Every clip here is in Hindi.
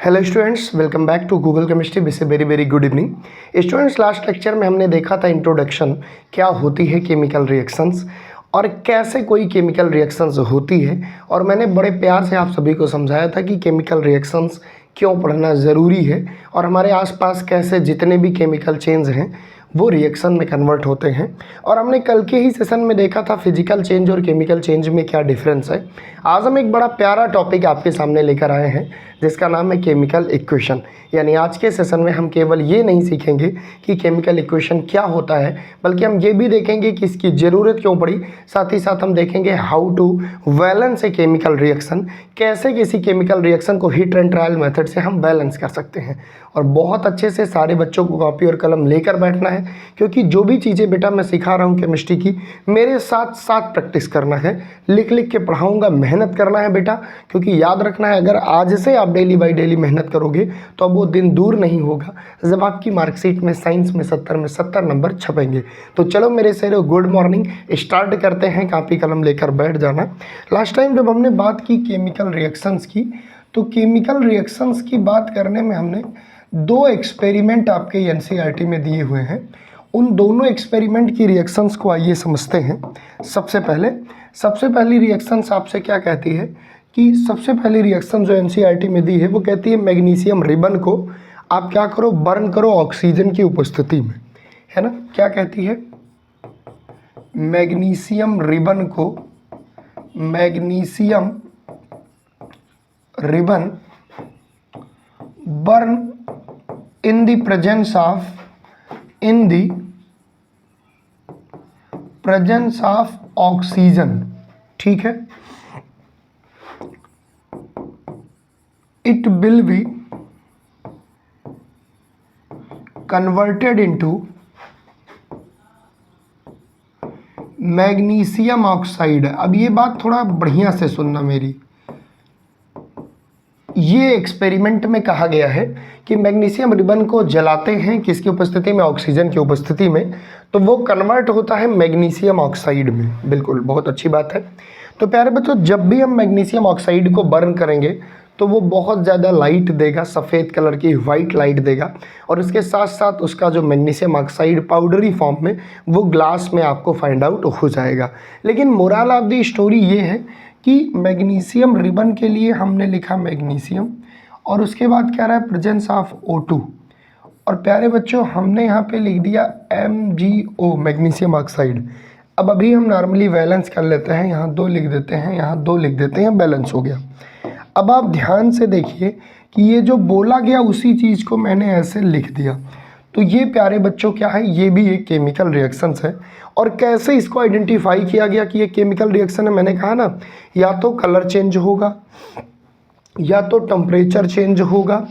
Hello students, welcome back to Google chemistry. Wish very very good evening students. Last lecture में हमने देखा था इंट्रोडक्शन, क्या होती है केमिकल रिएक्शंस और कैसे कोई केमिकल रिएक्शंस होती है, और मैंने बड़े प्यार से आप सभी को समझाया था कि केमिकल रिएक्शंस क्यों पढ़ना ज़रूरी है और हमारे आसपास कैसे जितने भी केमिकल चेंज हैं वो रिएक्शन में कन्वर्ट होते हैं। और हमने कल के ही सेशन में देखा था फिजिकल चेंज और केमिकल चेंज में क्या डिफरेंस है। आज हम एक बड़ा प्यारा टॉपिक आपके सामने लेकर आए हैं जिसका नाम है केमिकल इक्वेशन। यानी आज के सेशन में हम केवल ये नहीं सीखेंगे कि केमिकल इक्वेशन क्या होता है, बल्कि हम ये भी देखेंगे कि इसकी ज़रूरत क्यों पड़ी। साथ ही साथ हम देखेंगे how to balance a chemical reaction, कैसे किसी केमिकल रिएक्शन को हिट एंड ट्रायल मेथड से हम बैलेंस कर सकते हैं। और बहुत अच्छे से सारे बच्चों को कॉपी और कलम लेकर बैठना है, क्योंकि जो भी चीज़ें बेटा मैं सिखा रहा हूँ केमिस्ट्री की, मेरे साथ साथ प्रैक्टिस करना है। लिख लिख के पढ़ाऊँगा, मेहनत करना है बेटा, क्योंकि याद रखना है अगर आज से आप डेली बाई डेली मेहनत करोगे तो अब वो दिन दूर नहीं होगा जब आपकी मार्कशीट में साइंस में 70 में 70 नंबर छपेंगे। तो चलो मेरे शेरों, गुड मॉर्निंग, स्टार्ट करते हैं। कॉपी कलम लेकर बैठ जाना। लास्ट टाइम जब हमने बात की केमिकल रिएक्शंस की, तो केमिकल रिएक्शंस की बात करने में हमने दो एक्सपेरिमेंट आपके एनसीईआरटी में दिए हुए हैं। उन दोनों एक्सपेरिमेंट की रिएक्शंस को आइए समझते हैं। सबसे पहली रिएक्शंस आपसे क्या कहती है कि सबसे पहली रिएक्शन जो एनसीईआरटी में दी है वो कहती है मैग्नीशियम रिबन को आप क्या करो, बर्न करो ऑक्सीजन की उपस्थिति में, है ना। क्या कहती है? मैग्नीशियम रिबन को, magnesium ribbon burn in the presence of oxygen, ठीक है। It will be converted into magnesium oxide. अब ये बात थोड़ा बढ़िया से सुनना मेरी। ये एक्सपेरिमेंट में कहा गया है कि मैग्नीशियम रिबन को जलाते हैं किसकी उपस्थिति में? ऑक्सीजन की उपस्थिति में, तो वो कन्वर्ट होता है मैग्नीशियम ऑक्साइड में। बिल्कुल, बहुत अच्छी बात है। तो प्यारे बच्चों, जब भी हम मैग्नीशियम ऑक्साइड को बर्न करेंगे तो वो बहुत ज़्यादा लाइट देगा, सफ़ेद कलर की वाइट लाइट देगा, और उसके साथ साथ उसका जो मैग्नीशियम ऑक्साइड पाउडरी फॉर्म में वो ग्लास में आपको फाइंड आउट हो जाएगा। लेकिन मोरल ऑफ द स्टोरी ये है कि मैग्नीशियम रिबन के लिए हमने लिखा मैग्नीशियम, और उसके बाद क्या रहा है? Presence of O2। और प्यारे बच्चों, हमने यहाँ पे लिख दिया MgO, मैग्नीशियम ऑक्साइड। अब अभी हम नॉर्मली बैलेंस कर लेते हैं, यहाँ 2 लिख देते हैं, यहाँ 2 लिख देते हैं, बैलेंस हो गया। अब आप ध्यान से देखिए कि ये जो बोला गया उसी चीज़ को मैंने ऐसे लिख दिया। तो ये प्यारे बच्चों क्या है? ये भी एक केमिकल रिएक्शंस है। और कैसे इसको आइडेंटिफाई किया गया कि ये केमिकल रिएक्शन है? मैंने कहा ना, या तो कलर चेंज होगा, या तो टेम्परेचर चेंज होगा,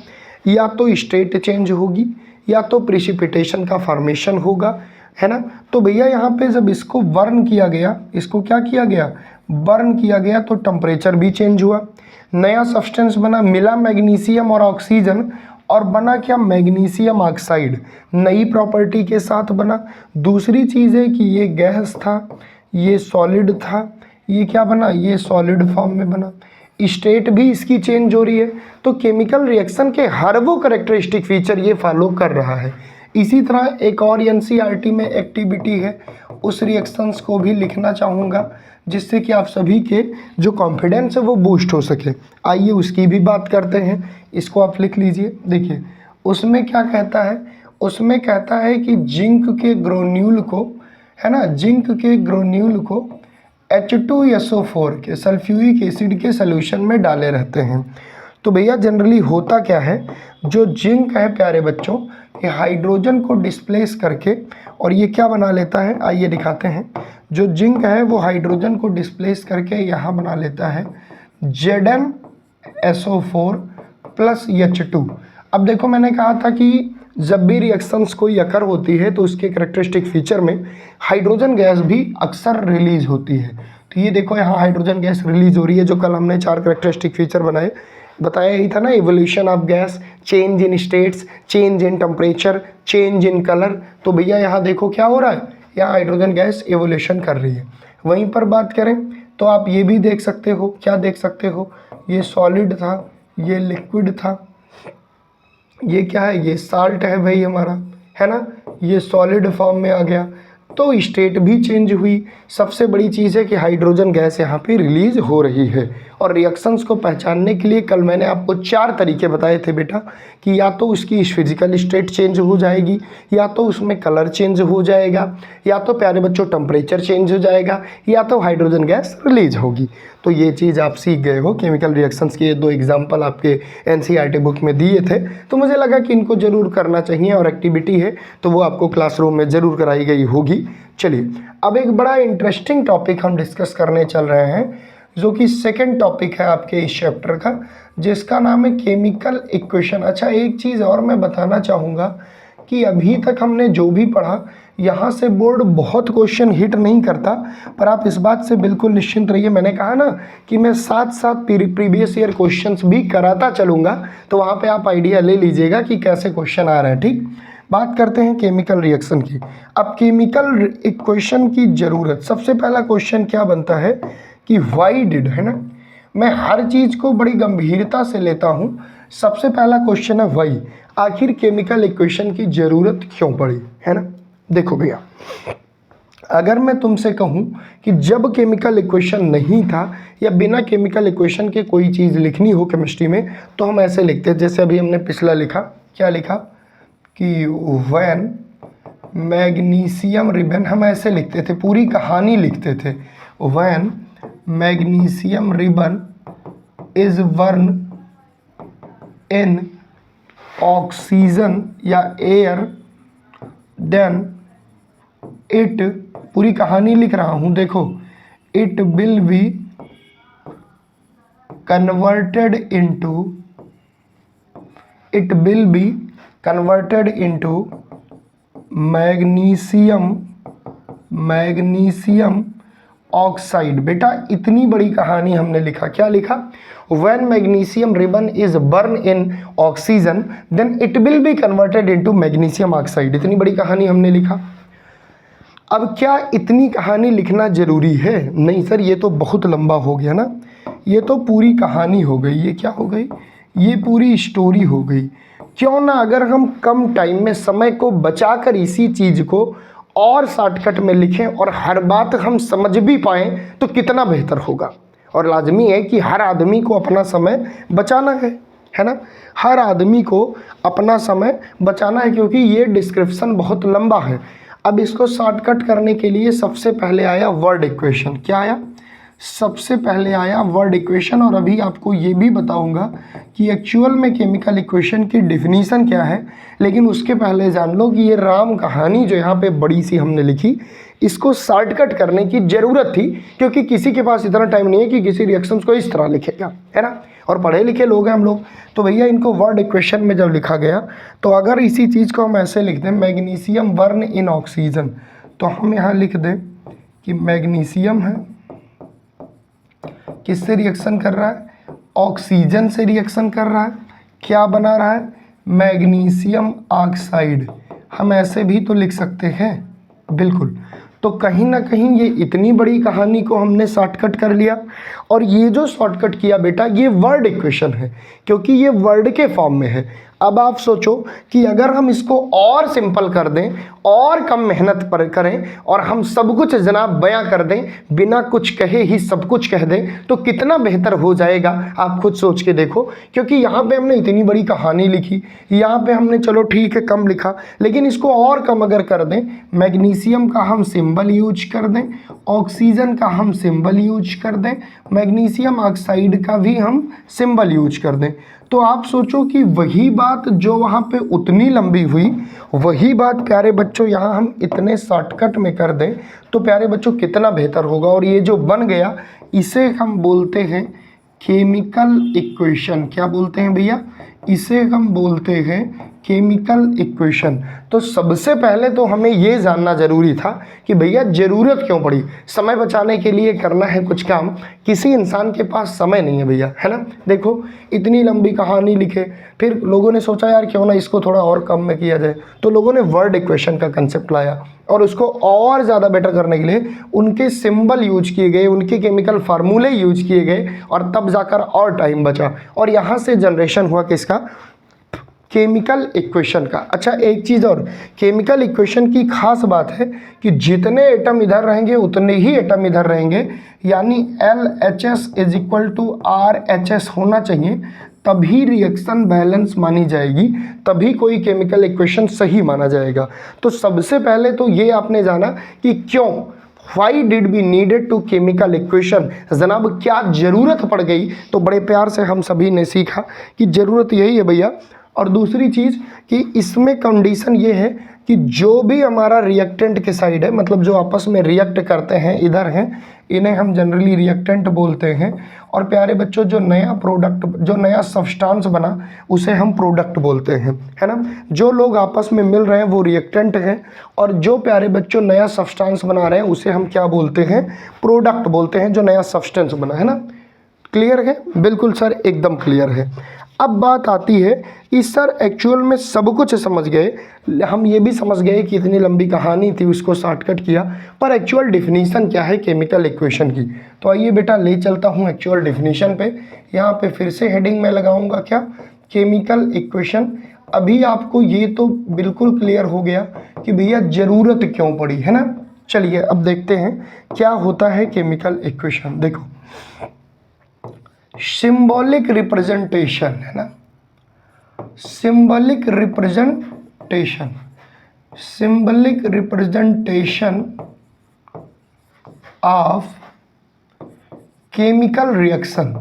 या तो स्टेट चेंज होगी, या तो प्रिसिपिटेशन का फॉर्मेशन होगा, है ना। तो भैया यहाँ पे जब इसको बर्न किया गया, इसको क्या किया गया? बर्न किया गया, तो टेम्परेचर भी चेंज हुआ, नया सब्सटेंस बना, मिला मैग्नीशियम और ऑक्सीजन, और बना क्या? मैग्नीशियम ऑक्साइड, नई प्रॉपर्टी के साथ बना। दूसरी चीज़ है कि ये गैस था, ये सॉलिड था, ये क्या बना? ये सॉलिड फॉर्म में बना, स्टेट भी इसकी चेंज हो रही है। तो केमिकल रिएक्शन के हर वो कैरेक्टरिस्टिक फीचर ये फॉलो कर रहा है। इसी तरह एक और एनसीईआरटी में एक्टिविटी है, उस रिएक्शंस को भी लिखना चाहूँगा जिससे कि आप सभी के जो कॉन्फिडेंस है वो बूस्ट हो सके। आइए उसकी भी बात करते हैं, इसको आप लिख लीजिए। देखिए उसमें क्या कहता है? उसमें कहता है कि जिंक के ग्रेन्यूल को, है ना, जिंक के ग्रेन्यूल को H2SO4 के सल्फ्यूरिक एसिड के सॉल्यूशन में डाले रहते हैं। तो भैया जनरली होता क्या है? जो जिंक है प्यारे बच्चों, ये हाइड्रोजन को डिस्प्लेस करके और ये क्या बना लेता है? आइए दिखाते हैं। जो जिंक है वो हाइड्रोजन को डिस्प्लेस करके यहाँ बना लेता है ZnSO4 प्लस H2। अब देखो मैंने कहा था कि जब भी रिएक्शंस कोई अकर होती है तो उसके कैरेक्टरिस्टिक फीचर में हाइड्रोजन गैस भी अक्सर रिलीज होती है। तो ये देखो यहाँ हाइड्रोजन गैस रिलीज हो रही है, जो कल हमने 4 कैरेक्टरिस्टिक फीचर बताया ही था ना, evolution of gas, change in states, change in temperature, change in colour. तो भैया यहाँ देखो क्या हो रहा है? यहाँ हाइड्रोजन गैस इवोल्यूशन कर रही है। वहीं पर बात करें तो आप ये भी देख सकते हो, क्या देख सकते हो? ये सॉलिड था, ये लिक्विड था, ये क्या है, ये साल्ट है भाई हमारा, है ना, ये सॉलिड फॉर्म में आ गया, तो स्टेट भी चेंज हुई। सबसे बड़ी चीज़ है कि हाइड्रोजन गैस यहाँ पे रिलीज हो रही है। और रिएक्शंस को पहचानने के लिए कल मैंने आपको 4 तरीके बताए थे बेटा, कि या तो उसकी फिजिकल स्टेट चेंज हो जाएगी, या तो उसमें कलर चेंज हो जाएगा, या तो प्यारे बच्चों टेम्परेचर चेंज हो जाएगा, या तो हाइड्रोजन गैस रिलीज होगी। तो ये चीज़ आप सीख गए हो। केमिकल रिएक्शंस के 2 एग्जाम्पल आपके एनसीईआरटी बुक में दिए थे, तो मुझे लगा कि इनको ज़रूर करना चाहिए, और एक्टिविटी है तो वो आपको क्लासरूम में ज़रूर कराई गई होगी। चलिए अब एक बड़ा इंटरेस्टिंग टॉपिक हम डिस्कस करने चल रहे हैं, जो कि सेकंड टॉपिक है आपके इस चैप्टर का, जिसका नाम है केमिकल इक्वेशन। अच्छा, एक चीज़ और मैं बताना चाहूँगा कि अभी तक हमने जो भी पढ़ा, यहाँ से बोर्ड बहुत क्वेश्चन हिट नहीं करता, पर आप इस बात से बिल्कुल निश्चिंत रहिए। मैंने कहा ना कि मैं साथ साथ प्रीवियस ईयर क्वेश्चंस भी कराता चलूँगा, तो वहाँ पे आप आइडिया ले लीजिएगा कि कैसे क्वेश्चन आ रहे हैं। ठीक, बात करते हैं केमिकल रिएक्शन की। अब केमिकल इक्वेशन की ज़रूरत, सबसे पहला क्वेश्चन क्या बनता है कि वाई डिड, है ना, मैं हर चीज़ को बड़ी गंभीरता से लेता हूँ। सबसे पहला क्वेश्चन है वाई, आखिर केमिकल इक्वेशन की ज़रूरत क्यों पड़ी, है ना। देखो भैया, अगर मैं तुमसे कहूँ कि जब केमिकल इक्वेशन नहीं था या बिना केमिकल इक्वेशन के कोई चीज़ लिखनी हो केमिस्ट्री में, तो हम ऐसे लिखते हैं, जैसे अभी हमने पिछला लिखा, क्या लिखा कि व्हेन मैग्नीशियम रिबन, हम ऐसे लिखते थे, पूरी कहानी लिखते थे, when magnesium ribbon is burn in oxygen या एयर देन इट, पूरी कहानी लिख रहा हूँ, देखो, it will be converted into magnesium oxide. बेटा इतनी बड़ी कहानी हमने लिखा, क्या लिखा, when magnesium ribbon is burn in oxygen then it will be converted into magnesium oxide. इतनी बड़ी कहानी हमने लिखा। अब क्या इतनी कहानी लिखना जरूरी है? नहीं सर, ये तो बहुत लंबा हो गया ना, ये तो पूरी कहानी हो गई, ये क्या हो गई, ये पूरी स्टोरी हो गई। क्यों ना अगर हम कम टाइम में समय को बचाकर इसी चीज़ को और शॉर्टकट में लिखें और हर बात हम समझ भी पाएँ तो कितना बेहतर होगा। और लाजमी है कि हर आदमी को अपना समय बचाना है ना, हर आदमी को अपना समय बचाना है, क्योंकि ये डिस्क्रिप्शन बहुत लंबा है। अब इसको शॉर्टकट करने के लिए सबसे पहले आया वर्ड इक्वेशन। क्या आया? सबसे पहले आया वर्ड इक्वेशन। और अभी आपको ये भी बताऊंगा कि एक्चुअल में केमिकल इक्वेशन की डिफिनीशन क्या है, लेकिन उसके पहले जान लो कि ये राम कहानी जो यहाँ पे बड़ी सी हमने लिखी, इसको शॉर्टकट करने की ज़रूरत थी, क्योंकि किसी के पास इतना टाइम नहीं है कि किसी रिएक्शंस को इस तरह लिखेगा, है ना, और पढ़े लिखे लोग हैं हम लोग। तो भैया इनको वर्ड इक्वेशन में जब लिखा गया, तो अगर इसी चीज़ को हम ऐसे लिख दें, मैग्नीशियम बर्न इन ऑक्सीजन, तो हम यहाँ लिख दें कि मैग्नीशियम है, किससे रिएक्शन कर रहा है, ऑक्सीजन से रिएक्शन कर रहा है, क्या बना रहा है, मैग्नीशियम ऑक्साइड। हम ऐसे भी तो लिख सकते हैं, बिल्कुल। तो कहीं ना कहीं ये इतनी बड़ी कहानी को हमने शॉर्टकट कर लिया। और ये जो शॉर्टकट किया बेटा, ये वर्ड इक्वेशन है, क्योंकि ये वर्ड के फॉर्म में है। अब आप सोचो कि अगर हम इसको और सिंपल कर दें, और कम मेहनत पर करें, और हम सब कुछ जनाब बयां कर दें, बिना कुछ कहे ही सब कुछ कह दें, तो कितना बेहतर हो जाएगा, आप खुद सोच के देखो। क्योंकि यहाँ पे हमने इतनी बड़ी कहानी लिखी, यहाँ पे हमने चलो ठीक है कम लिखा, लेकिन इसको और कम अगर कर दें, मैग्नीशियम का हम सिंबल यूज कर दें, ऑक्सीजन का हम सिंबल यूज कर दें, मैग्नीशियम ऑक्साइड का भी हम सिंबल यूज कर दें, तो आप सोचो कि वही बात जो वहाँ पे उतनी लंबी हुई, वही बात प्यारे बच्चों यहाँ हम इतने शॉर्टकट में कर दें, तो प्यारे बच्चों कितना बेहतर होगा। और ये जो बन गया, इसे हम बोलते हैं केमिकल इक्वेशन। क्या बोलते हैं भैया? इसे हम बोलते हैं केमिकल इक्वेशन। तो सबसे पहले तो हमें ये जानना ज़रूरी था कि भैया ज़रूरत क्यों पड़ी। समय बचाने के लिए करना है कुछ काम, किसी इंसान के पास समय नहीं है भैया, है ना। देखो इतनी लंबी कहानी लिखे, फिर लोगों ने सोचा यार क्यों ना इसको थोड़ा और कम में किया जाए, तो लोगों ने वर्ड इक्वेशन का कंसेप्ट लाया, और उसको और ज़्यादा बेटर करने के लिए उनके सिंबल यूज किए गए, उनके केमिकल फार्मूले यूज किए गए, और तब जाकर और टाइम बचा। और यहाँ से जनरेशन हुआ किसका? केमिकल इक्वेशन का। अच्छा एक चीज़ और, केमिकल इक्वेशन की खास बात है कि जितने एटम इधर रहेंगे उतने ही एटम इधर रहेंगे, यानी LHS is equal to RHS होना चाहिए, तभी रिएक्शन बैलेंस मानी जाएगी, तभी कोई केमिकल इक्वेशन सही माना जाएगा। तो सबसे पहले तो ये आपने जाना कि क्यों, why did be needed to chemical equation, जनाब क्या ज़रूरत पड़ गई। तो बड़े प्यार से हम सभी ने सीखा कि ज़रूरत यही है भैया। और दूसरी चीज़ कि इसमें कंडीशन ये है कि जो भी हमारा रिएक्टेंट के साइड है, मतलब जो आपस में रिएक्ट करते हैं इधर हैं, इन्हें हम जनरली रिएक्टेंट बोलते हैं। और प्यारे बच्चों जो नया प्रोडक्ट, जो नया सब्सटेंस बना उसे हम प्रोडक्ट बोलते हैं, है ना। जो लोग आपस में मिल रहे हैं वो रिएक्टेंट हैं, और जो प्यारे बच्चों नया सब्सटेंस बना रहे हैं उसे हम क्या बोलते हैं, प्रोडक्ट बोलते हैं, जो नया सब्सटेंस बना है ना। क्लियर है? बिल्कुल सर, एकदम क्लियर है। अब बात आती है कि सर एक्चुअल में सब कुछ समझ गए, हम ये भी समझ गए कि इतनी लंबी कहानी थी, उसको शॉर्टकट किया, पर एक्चुअल डिफिनीशन क्या है केमिकल इक्वेशन की। तो आइए बेटा ले चलता हूँ एक्चुअल डिफिनीशन पे। यहाँ पे फिर से हेडिंग में लगाऊंगा क्या, केमिकल इक्वेशन। अभी आपको ये तो बिल्कुल क्लियर हो गया कि भैया ज़रूरत क्यों पड़ी, है ना। चलिए अब देखते हैं क्या होता है केमिकल इक्वेशन। देखो सिंबॉलिक रिप्रेजेंटेशन है ना, symbolic representation, symbolic representation of chemical reaction.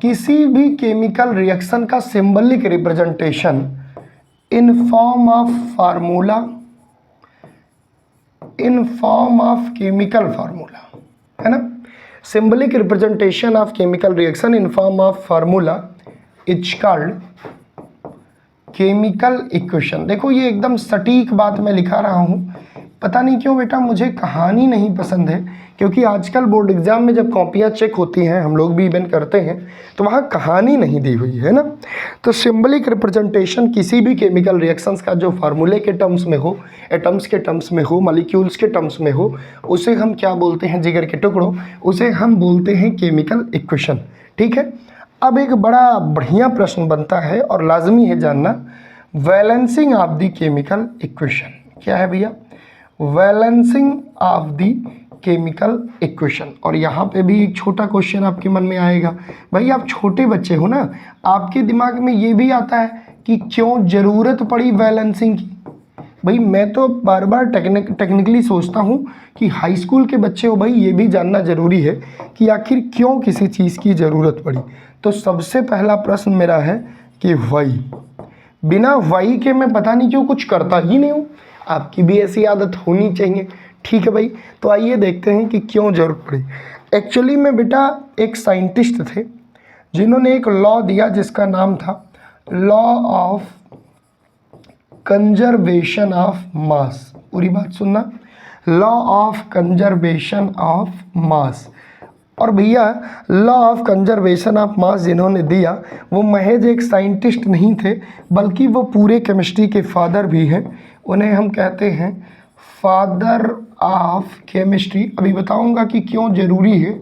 किसी भी केमिकल रिएक्शन का symbolic representation in form of formula, in form of chemical formula, है ना। Symbolic representation of chemical reaction in form of formula is called chemical equation। देखो ये एकदम सटीक बात मैं लिखा रहा हूँ, पता नहीं क्यों बेटा मुझे कहानी नहीं पसंद है, क्योंकि आजकल बोर्ड एग्जाम में जब कॉपियाँ चेक होती हैं, हम लोग भी इवन करते हैं, तो वहाँ कहानी नहीं दी हुई है ना। तो सिंबलिक रिप्रेजेंटेशन किसी भी केमिकल रिएक्शंस का जो फार्मूले के टर्म्स में हो, एटम्स के टर्म्स में हो, मॉलिक्यूल्स के टर्म्स में हो, उसे हम क्या बोलते हैं, जिगर के टुकड़ों, उसे हम बोलते हैं केमिकल इक्वेशन। ठीक है। अब एक बड़ा बढ़िया प्रश्न बनता है और लाजमी है जानना, balancing of the chemical equation क्या है भैया, balancing of the chemical equation. और यहाँ पे भी एक छोटा क्वेश्चन आपके मन में आएगा, भाई आप छोटे बच्चे हो ना, आपके दिमाग में ये भी आता है कि क्यों ज़रूरत पड़ी बैलेंसिंग की। भाई मैं तो बार बार टेक्निकली सोचता हूँ कि हाई स्कूल के बच्चे हो, भाई ये भी जानना ज़रूरी है कि आखिर क्यों किसी चीज़ की ज़रूरत पड़ी। तो सबसे पहला प्रश्न मेरा है कि वाई, बिना वाई के मैं पता नहीं क्यों कुछ करता ही नहीं हूँ। आपकी भी ऐसी आदत होनी चाहिए, ठीक है भाई। तो आइए देखते हैं कि क्यों ज़रूरत पड़ी। एक्चुअली में बेटा एक साइंटिस्ट थे जिन्होंने एक लॉ दिया जिसका नाम था law of conservation of mass. पूरी बात सुनना, law of conservation of mass. और भैया law of conservation of mass जिन्होंने दिया वो महज एक साइंटिस्ट नहीं थे, बल्कि वो पूरे केमिस्ट्री के फादर भी हैं। उन्हें हम कहते हैं फादर ऑफ केमिस्ट्री। अभी बताऊंगा कि क्यों ज़रूरी है,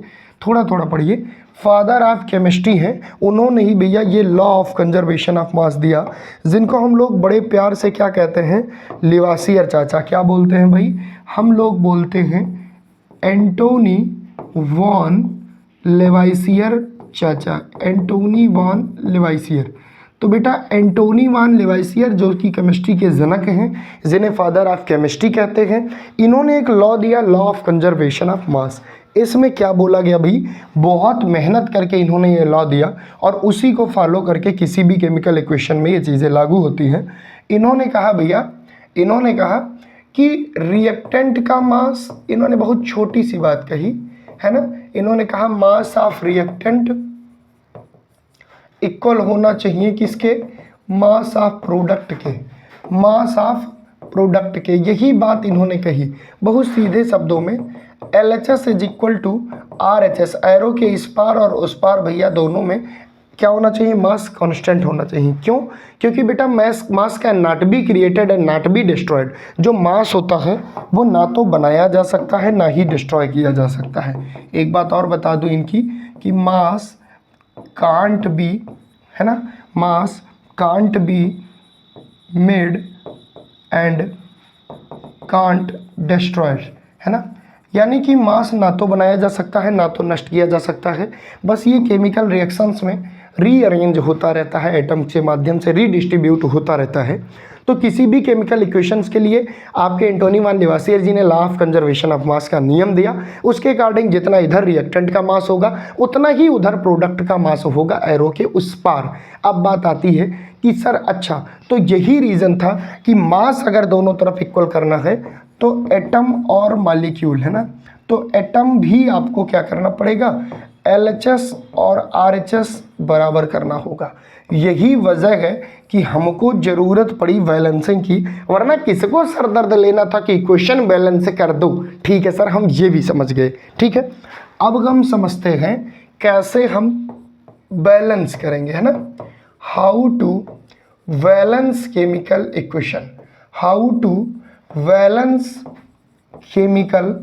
थोड़ा थोड़ा पढ़िए। फादर ऑफ केमिस्ट्री हैं, उन्होंने ही भैया ये law of conservation of mass दिया, जिनको हम लोग बड़े प्यार से क्या कहते हैं, लिवासियर चाचा। क्या बोलते हैं भाई, हम लोग बोलते हैं एंटोनी वॉन लेवाइसियर चाचा, एंटोनी वॉन लेवाइसियर। तो बेटा एंटोनी वॉन लेवाइसियर जो कि केमिस्ट्री के जनक हैं, जिन्हें फादर ऑफ केमिस्ट्री कहते हैं, इन्होंने एक लॉ दिया, law of conservation of mass. इसमें क्या बोला गया भाई, बहुत मेहनत करके इन्होंने ये लॉ दिया और उसी को फॉलो करके किसी भी केमिकल इक्वेशन में ये चीज़ें लागू होती हैं। इन्होंने कहा भैया, इन्होंने कहा कि रिएक्टेंट का मास, इन्होंने बहुत छोटी सी बात कही है ना, इन्होंने कहा मास ऑफ रिएक्टेंट इक्वल होना चाहिए किसके, मास ऑफ प्रोडक्ट के, मास ऑफ प्रोडक्ट के। यही बात इन्होंने कही बहुत सीधे शब्दों में। LHS is equal to RHS, arrow के इस पार और उस पार भैया दोनों में क्या होना चाहिए, मास कांस्टेंट होना चाहिए। क्यों, क्योंकि बेटा मास can not be created and not be destroyed. जो मास होता है वो ना तो बनाया जा सकता है ना ही डिस्ट्रॉय किया जा सकता है। एक बात और बता दूं इनकी कि मास कांट बी, है ना, mass can't be made and can't destroyed, है ना। यानी कि मास ना तो बनाया जा सकता है ना तो नष्ट किया जा सकता है, बस ये केमिकल रिएक्शंस में रीअरेंज होता रहता है, एटम के माध्यम से रीडिस्ट्रीब्यूट होता रहता है। तो किसी भी केमिकल इक्वेशंस के लिए आपके एंटोनी वान लेवासियर जी ने law of conservation of mass का नियम दिया, उसके अकॉर्डिंग जितना इधर रिएक्टेंट का मास होगा उतना ही उधर प्रोडक्ट का मास होगा एरो के उस पार। अब बात आती है कि सर अच्छा, तो यही रीज़न था कि मास अगर दोनों तरफ इक्वल करना है तो एटम और मॉलिक्यूल, है ना, तो एटम भी आपको क्या करना पड़ेगा, LHS और RHS बराबर करना होगा। यही वजह है कि हमको ज़रूरत पड़ी बैलेंसिंग की, वरना किसको सर दर्द लेना था कि इक्वेशन बैलेंस कर दो। ठीक है सर, हम ये भी समझ गए। ठीक है, अब हम समझते हैं कैसे हम बैलेंस करेंगे, है ना। How to balance chemical equation, how to balance chemical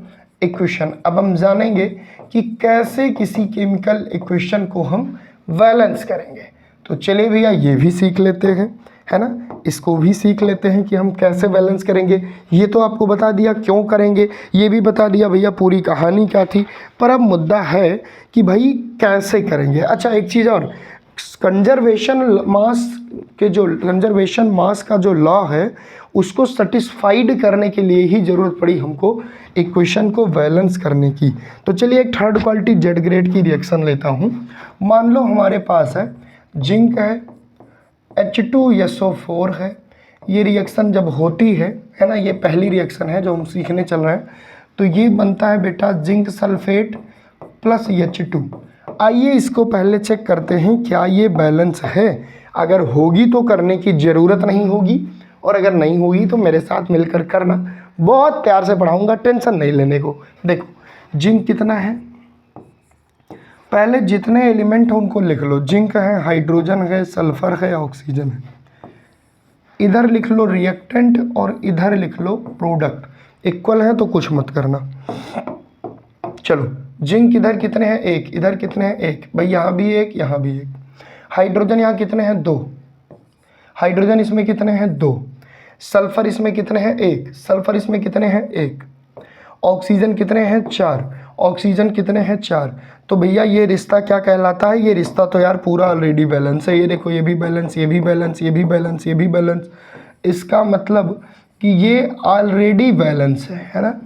equation. अब हम जानेंगे कि कैसे किसी केमिकल इक्वेशन को हम बैलेंस करेंगे। तो चलिए भैया ये भी सीख लेते हैं, है ना, इसको भी सीख लेते हैं कि हम कैसे बैलेंस करेंगे। ये तो आपको बता दिया क्यों करेंगे, ये भी बता दिया भैया पूरी कहानी क्या थी, पर अब मुद्दा है कि भाई कैसे करेंगे। अच्छा एक चीज़ और, कंजर्वेशन मास का जो लॉ है उसको सेटिस्फाइड करने के लिए ही ज़रूरत पड़ी हमको इक्वेशन को बैलेंस करने की। तो चलिए एक थर्ड क्वालिटी जेड ग्रेड की रिएक्शन लेता हूँ। मान लो हमारे पास है जिंक है, H2SO4 है। ये रिएक्शन जब होती है ना, ये पहली रिएक्शन है जो हम सीखने चल रहे हैं, तो ये बनता है बेटा जिंक सल्फेट प्लस H2। आइए इसको पहले चेक करते हैं क्या ये बैलेंस है। अगर होगी तो करने की ज़रूरत नहीं होगी, और अगर नहीं होगी तो मेरे साथ मिलकर करना, बहुत प्यार से पढ़ाऊंगा, टेंशन नहीं लेने को। देखो जिंक कितना है, पहले जितने एलिमेंट हैं उनको लिख लो। जिंक है, हाइड्रोजन है, सल्फर है, ऑक्सीजन है। इधर लिख लो रिएक्टेंट और इधर लिख लो प्रोडक्ट। इक्वल है तो कुछ मत करना। चलो जिंक इधर कितने हैं, एक, इधर कितने हैं, एक, भाई यहाँ भी एक, यहाँ भी एक। हाइड्रोजन यहाँ कितने हैं, दो। हाइड्रोजन इसमें कितने हैं, दो। सल्फर इसमें कितने हैं, एक। सल्फर इसमें कितने हैं, एक। ऑक्सीजन कितने हैं, चार। ऑक्सीजन कितने हैं, चार। तो भैया ये रिश्ता क्या कहलाता है, ये रिश्ता तो यार पूरा ऑलरेडी बैलेंस है। ये देखो ये भी बैलेंस, ये भी बैलेंस, ये भी बैलेंस, ये भी बैलेंस। इसका मतलब कि ये ऑलरेडी बैलेंस है ना।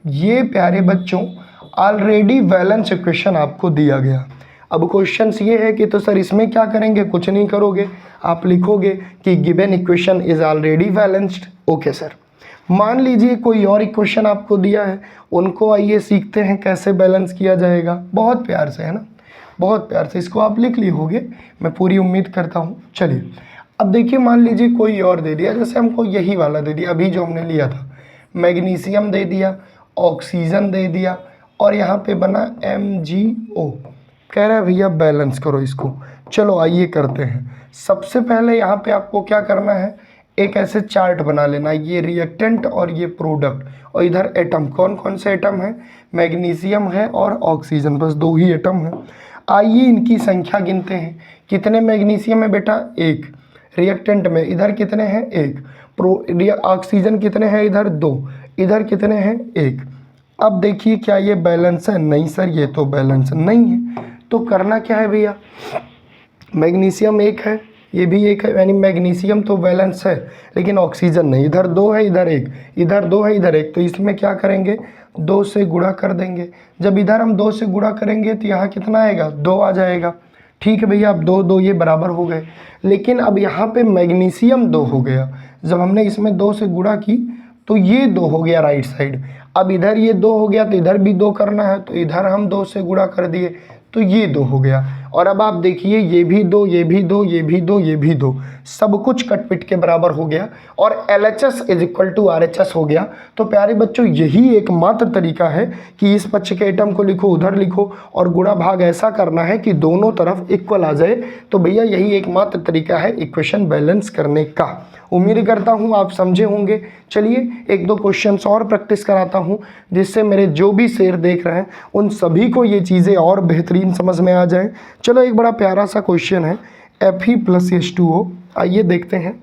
ये प्यारे बच्चों ऑलरेडी बैलेंस इक्वेशन आपको दिया गया। अब क्वेश्चन ये है कि तो सर इसमें क्या करेंगे, कुछ नहीं करोगे, आप लिखोगे कि given equation is already balanced. Okay sir, मान लीजिए कोई और इक्वेशन आपको दिया है, उनको आइए सीखते हैं कैसे बैलेंस किया जाएगा। बहुत प्यार से, है ना, बहुत प्यार से इसको आप लिख लिए होगे, मैं पूरी उम्मीद करता हूँ। चलिए अब देखिए, मान लीजिए कोई और दे दिया, जैसे हमको यही वाला दे दिया अभी जो हमने लिया था, मैग्नीशियम दे दिया, ऑक्सीजन दे दिया, और यहाँ पे बना MgO। कह रहा है भैया बैलेंस करो इसको। चलो आइए करते हैं। सबसे पहले यहाँ पे आपको क्या करना है, एक ऐसे चार्ट बना लेना, ये रिएक्टेंट और ये प्रोडक्ट, और इधर एटम। कौन कौन से एटम है, मैग्नीशियम है और ऑक्सीजन, बस दो ही एटम है। आइए इनकी संख्या गिनते हैं। कितने मैग्नीशियम है बेटा, एक। रिएक्टेंट में इधर कितने हैं, एक। ऑक्सीजन कितने हैं, इधर दो। इधर कितने हैं, एक। अब देखिए क्या ये बैलेंस है, नहीं सर ये तो बैलेंस नहीं है। तो करना क्या है भैया, मैग्नीशियम एक है, ये भी एक है, यानी मैग्नीशियम तो बैलेंस है लेकिन ऑक्सीजन नहीं। इधर दो है, इधर एक, इधर दो है, इधर एक। तो इसमें क्या करेंगे, दो से गुणा कर देंगे। जब इधर हम दो से गुणा करेंगे तो यहाँ कितना आएगा, दो आ जाएगा। ठीक है भैया, अब दो दो ये बराबर हो गए। लेकिन अब यहाँ पे मैग्नीशियम दो हो गया, जब हमने इसमें दो से गुणा की तो ये दो हो गया राइट साइड। अब इधर ये दो हो गया तो इधर भी दो करना है, तो इधर हम दो से गुणा कर दिए तो ये दो हो गया। और अब आप देखिए ये भी दो, ये भी दो, ये भी दो, ये भी दो, सब कुछ कटपिट के बराबर हो गया और LHS is equal to RHS हो गया। तो प्यारे बच्चों यही एकमात्र तरीका है कि इस पक्ष के एटम को लिखो, उधर लिखो, और गुणा भाग ऐसा करना है कि दोनों तरफ इक्वल आ जाए। तो भैया यही एकमात्र तरीका है इक्वेशन बैलेंस करने का। उम्मीद करता हूँ आप समझे होंगे। चलिए एक दो क्वेश्चंस और प्रैक्टिस कराता हूँ, जिससे मेरे जो भी शेर देख रहे हैं उन सभी को ये चीज़ें और बेहतरीन समझ में आ जाएं। चलो एक बड़ा प्यारा सा क्वेश्चन है, Fe+H2O। आइए देखते हैं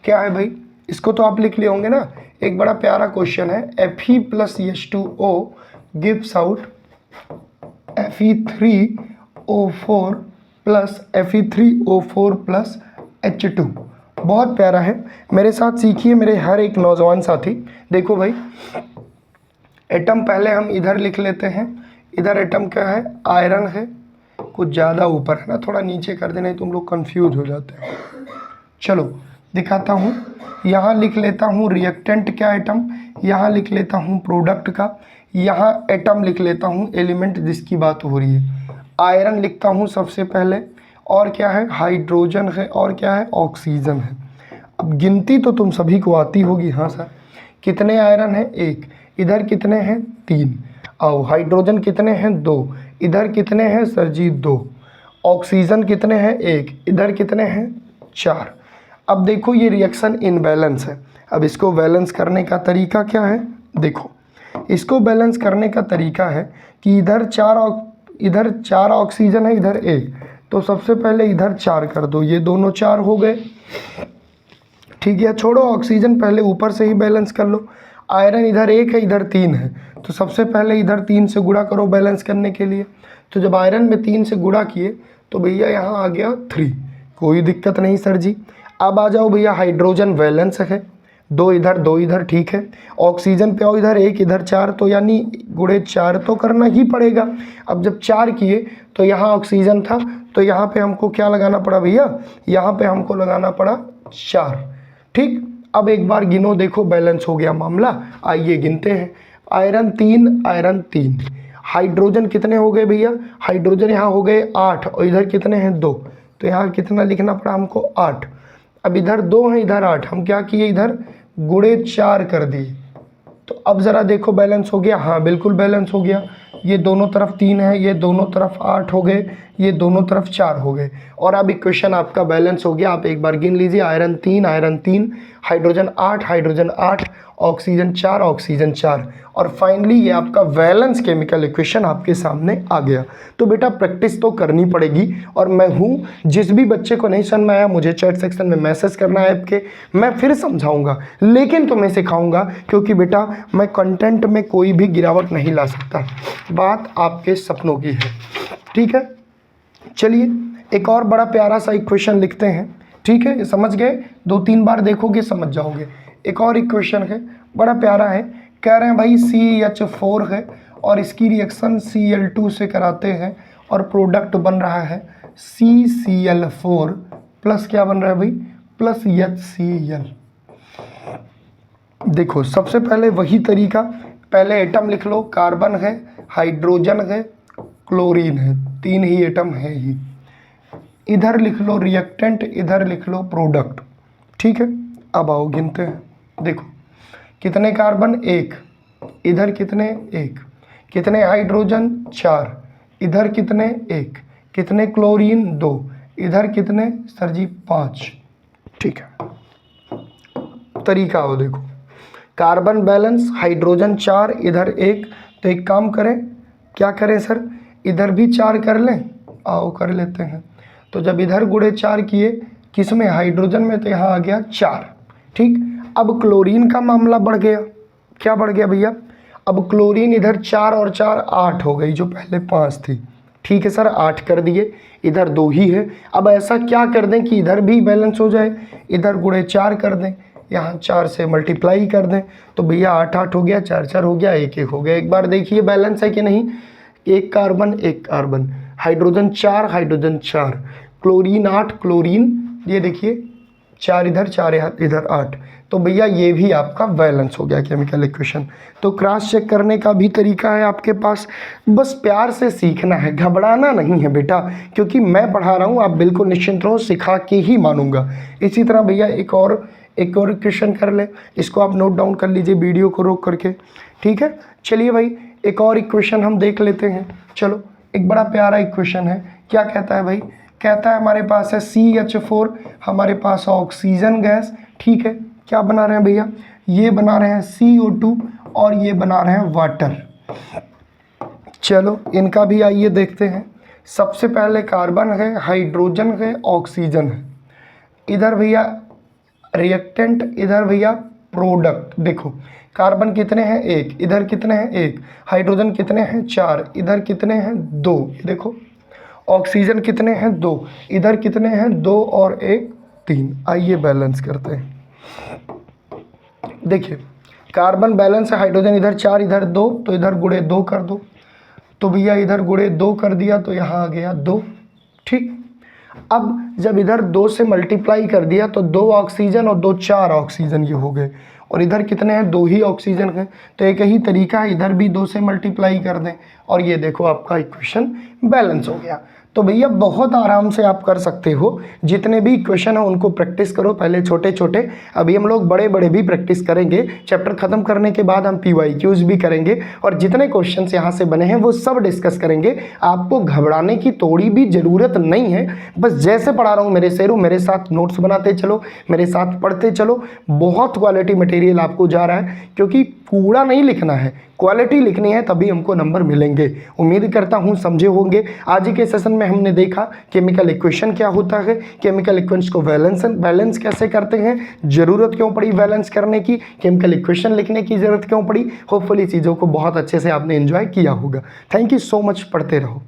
क्या है भाई, इसको तो आप लिख लिए होंगे ना। एक बड़ा प्यारा क्वेश्चन है, Fe+H2O gives out Fe3O4 plus Fe3O4 plus H2। बहुत प्यारा है, मेरे साथ सीखिए मेरे हर एक नौजवान साथी। देखो भाई, एटम पहले हम इधर लिख लेते हैं। इधर एटम क्या है, आयरन है, कुछ ज़्यादा ऊपर है ना, थोड़ा नीचे कर देना, तुम लोग कंफ्यूज हो जाते हो। चलो दिखाता हूँ, यहाँ लिख लेता हूँ रिएक्टेंट क्या एटम, यहाँ लिख लेता हूँ प्रोडक्ट का, यहाँ एटम लिख लेता हूँ एलिमेंट जिसकी बात हो रही है। आयरन लिखता हूँ सबसे पहले, और क्या है हाइड्रोजन है, और क्या है ऑक्सीजन है। अब गिनती तो तुम सभी को आती होगी, हाँ सर। कितने आयरन है, एक, इधर कितने हैं, तीन, और हाइड्रोजन कितने हैं, दो, इधर कितने हैं सर जी, दो, ऑक्सीजन कितने हैं, एक, इधर कितने हैं, चार। अब देखो ये रिएक्शन इनबैलेंस है। अब इसको बैलेंस करने का तरीका क्या है, देखो इसको बैलेंस करने का तरीका है कि इधर चार ऑक्सीजन है, इधर एक, तो सबसे पहले इधर 4 कर दो, ये दोनों 4 हो गए, ठीक है। छोड़ो ऑक्सीजन, पहले ऊपर से ही बैलेंस कर लो। आयरन इधर 1 है, इधर 3 है, तो सबसे पहले इधर 3 से गुणा करो बैलेंस करने के लिए। तो जब आयरन में 3 से गुणा किए तो भैया यहाँ आ गया 3, कोई दिक्कत नहीं सर जी। अब आ जाओ भैया, हाइड्रोजन वैलेंस है, 2 इधर, ठीक है। ऑक्सीजन पे आओ, इधर 1 इधर 4, तो यानी गुणे 4 तो करना ही पड़ेगा। अब जब 4 किए तो यहाँ ऑक्सीजन था, तो यहाँ पे हमको क्या लगाना पड़ा भैया, यहाँ पे हमको लगाना पड़ा 4, ठीक। अब एक बार गिनो, देखो बैलेंस हो गया मामला। आइए गिनते हैं, आयरन 3, हाइड्रोजन कितने हो गए भैया, हाइड्रोजन यहाँ हो गए 8, और इधर कितने हैं 2, तो यहाँ कितना लिखना पड़ा हमको 8। अब इधर 2 है, इधर 8, हम क्या किए इधर गुणे 4 कर दिए। तो अब ज़रा देखो बैलेंस हो गया, हाँ बिल्कुल बैलेंस हो गया। ये दोनों तरफ 3 है, ये दोनों तरफ 8 हो गए, ये दोनों तरफ 4 हो गए, और अब इक्वेशन आपका बैलेंस हो गया। आप एक बार गिन लीजिए, आयरन 3, हाइड्रोजन 8, ऑक्सीजन 4, और फाइनली ये आपका वैलेंस केमिकल इक्वेशन आपके सामने आ गया। तो बेटा प्रैक्टिस तो करनी पड़ेगी, और मैं हूँ, जिस भी बच्चे को नहीं समझ में आया मुझे चैट सेक्शन में मैसेज करना है आपके, मैं फिर समझाऊंगा, लेकिन तुम्हें सिखाऊंगा, क्योंकि बेटा मैं कंटेंट में कोई भी गिरावट नहीं ला सकता, बात आपके सपनों की है, ठीक है। चलिए एक और बड़ा प्यारा सा इक्वेशन लिखते हैं, ठीक है। ये समझ गए, 2-3 बार देखोगे समझ जाओगे। एक और इक्वेशन है, बड़ा प्यारा है, कह रहे हैं भाई CH4 है, और इसकी रिएक्शन Cl2 से कराते हैं, और प्रोडक्ट बन रहा है CCl4 प्लस क्या बन रहा है भाई, प्लस HCl। देखो सबसे पहले वही तरीका, पहले एटम लिख लो, कार्बन है, हाइड्रोजन है, क्लोरीन है, 3 ही एटम है ही। इधर लिख लो रिएक्टेंट, इधर लिख लो प्रोडक्ट, ठीक है। अब आओ गिनते हैं, देखो कितने कार्बन 1, इधर कितने 1, कितने हाइड्रोजन 4, इधर कितने 1, कितने क्लोरीन 2, इधर कितने सर जी 5, ठीक है। तरीका हो देखो, कार्बन बैलेंस, हाइड्रोजन 4, इधर 1, तो एक काम करें, क्या करें सर, इधर भी 4 कर लें, आओ कर लेते हैं। तो जब इधर गुणे 4 किए, किस में, हाइड्रोजन में, तो यहाँ आ गया 4, ठीक। अब क्लोरीन का मामला बढ़ गया, क्या बढ़ गया भैया, अब क्लोरीन इधर 4 और 4 8 हो गई, जो पहले 5 थी, ठीक है सर 8 कर दिए, इधर 2 ही है। अब ऐसा क्या कर दें कि इधर भी बैलेंस हो जाए, इधर गुणे 4 कर दें, यहाँ 4 से मल्टीप्लाई कर दें, तो भैया 8 हो गया, 4 हो गया, 1 हो गया। एक बार देखिए बैलेंस है कि नहीं, 1 कार्बन, हाइड्रोजन 4, क्लोरीन 8, क्लोरीन ये देखिए 4 इधर 4 इधर 8, तो भैया ये भी आपका बैलेंस हो गया केमिकल इक्वेशन। तो क्रॉस चेक करने का भी तरीका है आपके पास, बस प्यार से सीखना है, घबराना नहीं है बेटा, क्योंकि मैं पढ़ा रहा हूँ, आप बिल्कुल निश्चिंत रहो, सिखा के ही मानूंगा। इसी तरह भैया एक और इक्वेशन कर ले, इसको आप नोट डाउन कर लीजिए वीडियो को रोक करके, ठीक है। चलिए भाई एक और इक्वेशन हम देख लेते हैं। चलो एक बड़ा प्यारा इक्वेशन है, क्या कहता है भाई, कहता है हमारे पास है CH4, हमारे पास ऑक्सीजन गैस, ठीक है। क्या बना रहे हैं भैया, ये बना रहे हैं CO2, और ये बना रहे हैं वाटर। चलो इनका भी आइए देखते हैं, सबसे पहले कार्बन है, हाइड्रोजन है, ऑक्सीजन है। इधर भैया रिएक्टेंट, इधर भैया प्रोडक्ट। देखो कार्बन कितने हैं 1, इधर कितने हैं 1, हाइड्रोजन कितने हैं 4, इधर कितने हैं 2, देखो ऑक्सीजन कितने हैं 2, इधर कितने हैं 2 और 1 3। आइए बैलेंस करते हैं। देखिए कार्बन बैलेंस है, हाइड्रोजन इधर 4 इधर 2, तो इधर गुणे 2 कर दो, तो भैया इधर गुणे 2 कर दिया तो यहाँ आ गया 2। ठीक, अब जब इधर 2 से मल्टीप्लाई कर दिया तो 2 ऑक्सीजन और 2 4 ऑक्सीजन ये हो गए, और इधर कितने हैं 2 ही ऑक्सीजन हैं, तो एक ही तरीका है, इधर भी 2 से मल्टीप्लाई कर दें और ये देखो आपका इक्वेशन बैलेंस हो गया। तो भैया बहुत आराम से आप कर सकते हो, जितने भी इक्वेशन है उनको प्रैक्टिस करो पहले छोटे छोटे, अभी हम लोग बड़े बड़े भी प्रैक्टिस करेंगे। चैप्टर खत्म करने के बाद हम PYQs भी करेंगे और जितने क्वेश्चंस यहाँ से बने हैं वो सब डिस्कस करेंगे। आपको घबराने की थोड़ी भी ज़रूरत नहीं है, बस जैसे पढ़ा रहा हूँ मेरे शेरों, मेरे साथ नोट्स बनाते चलो, मेरे साथ पढ़ते चलो। बहुत क्वालिटी मटेरियल आपको जा रहा है, क्योंकि कूड़ा नहीं लिखना है, क्वालिटी लिखनी है, तभी हमको नंबर मिलेंगे। उम्मीद करता हूँ समझे होंगे। आज के सेशन में हमने देखा केमिकल इक्वेशन क्या होता है, केमिकल इक्वेशंस को बैलेंस कैसे करते हैं, ज़रूरत क्यों पड़ी बैलेंस करने की, केमिकल इक्वेशन लिखने की ज़रूरत क्यों पड़ी। होपफुली चीज़ों को बहुत अच्छे से आपने एंजॉय किया होगा। थैंक यू सो मच, पढ़ते रहो।